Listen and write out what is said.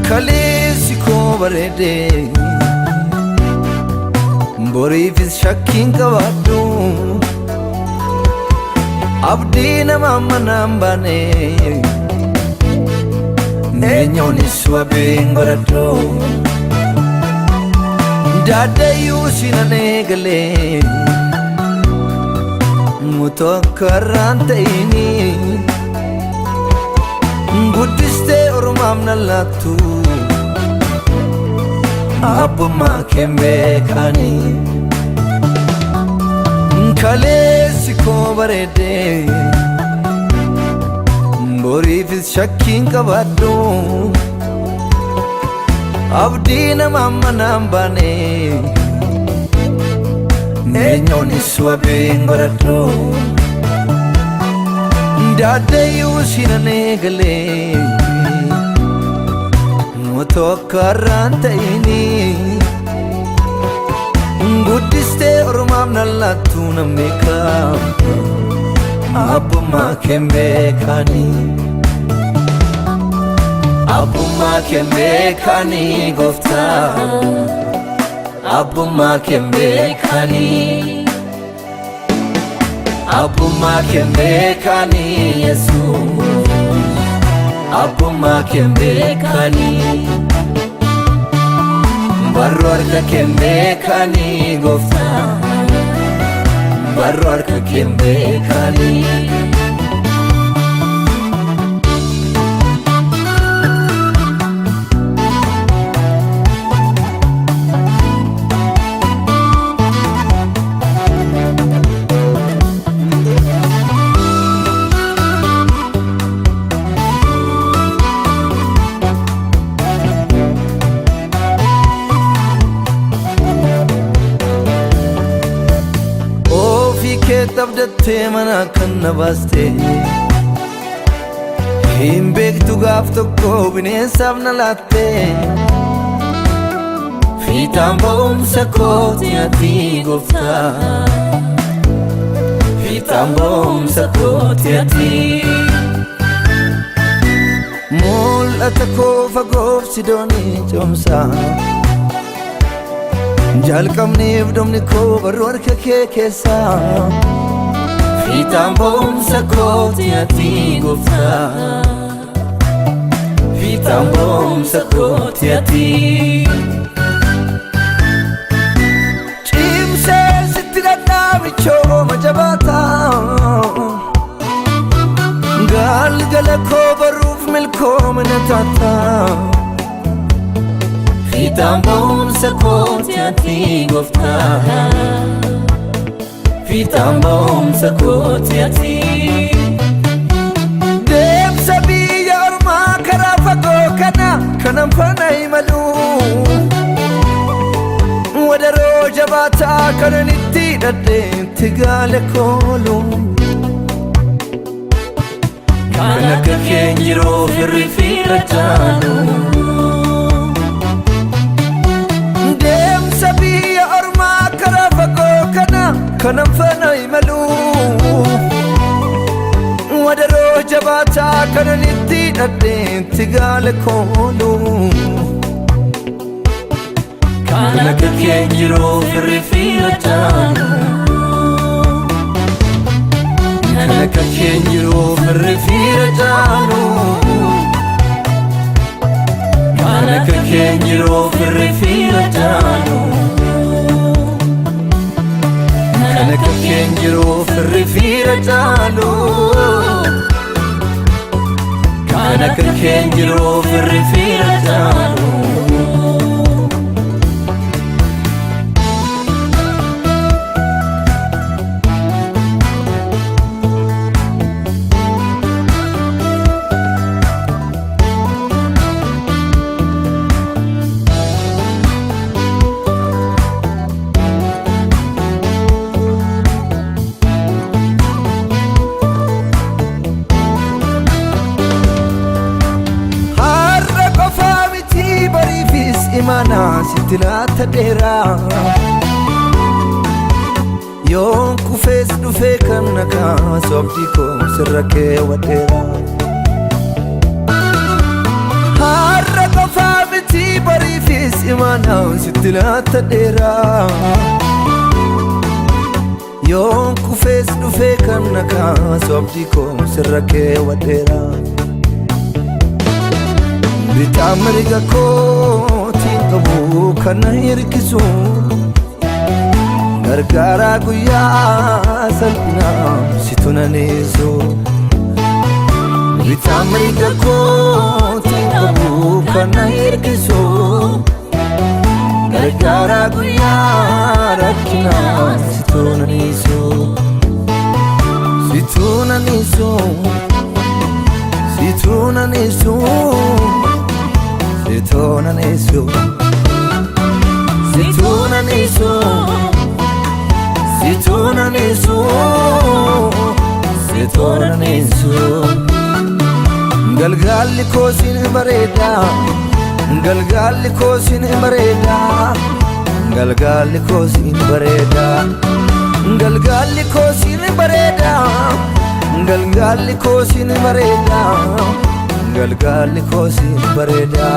Kaleessi koo bareedee boriifis shakkiin qabaadhu abdii nama manaan baane eenyoonis wabeen godhadhu daaddayyuu sinan eegalee mutoo akka irraan ta'ini guddistee ormaaf na laattu abbummaa kee beekanii kaleessi koo bareedee boriifis shakkiin qabaadhu abdii nama manaan baane eenyoonis wabeen godhadhu daaddayyuu sinan eegalee mutoo akka irraan ta'ini guddistee ormaaf na laattu nan beeka abbummaa kee beekanii abbummaa kee beekanii gooftaa abbummaa kee beekanii abbummaa kee beekanii Yesuus abbummaa kee beekanii barru harka kee beekanii gooftaa barru harka kee beekanii tabdattee mana kan na baaste hin beektu gaaf tokko bineensaaf na laatte fiixaan ba'umsa kooti ati gooftaa fiixaan ba'umsa kooti ati mul'ata koo fagoof sidoonii coomsaa jalqabneef domni koo barru harka kee keessaa fiixaan ba'umsa kooti ati gooftaa fiixaan ba'umsa kooti ati cimsee sitti dhadhaabichooma jabaataa galgala koo baruuf milkoomina taataa fiixaan ba'umsa kooti ati gooftaa fiixaan ba'umsa kooti ati deemsa biyya ormaa karaa fagoo kana kanan faana imalu wadaroo jabaataa kanan itti dhadheetti gaale koolu kan akka keen jiruu firri fiira jaalu deemsa biyya ormaa karaa fagoo kana kanan faana imalu wadaroo jabaataa kanan itti dhadheetti gaale koolu kan akka keen jiruu firri fiira jaalu kan akka keen jiruu firri fiira jaalu kan akka keen jiruu firri fiira jaalu kan akka keen jiruu firri fiira jaalu kan akka keen jiruu firri fiira jaalu imana sitti laata dheeraa yoon kufees dhufee kan nagaa sobdii koo sirra keewwadheera har'a qofaa imimana sitilata dera yon kufes dufe kanaka sobdi ko sirrake wadera bitamriga ko tinqabu kana hirkisu gargara guya salna situnaneso bitamriga ko tinqabu kana hirkisu gargara guya rakina situnaneso situnaneso situnaneso situnaneso situnaneso situnaneso situnaneso galgalli kosin bareda galgalli kosin bareda galgalli kosin bareda galgalli kosin bareda galgalli kosin bareda galgalli kosin bareda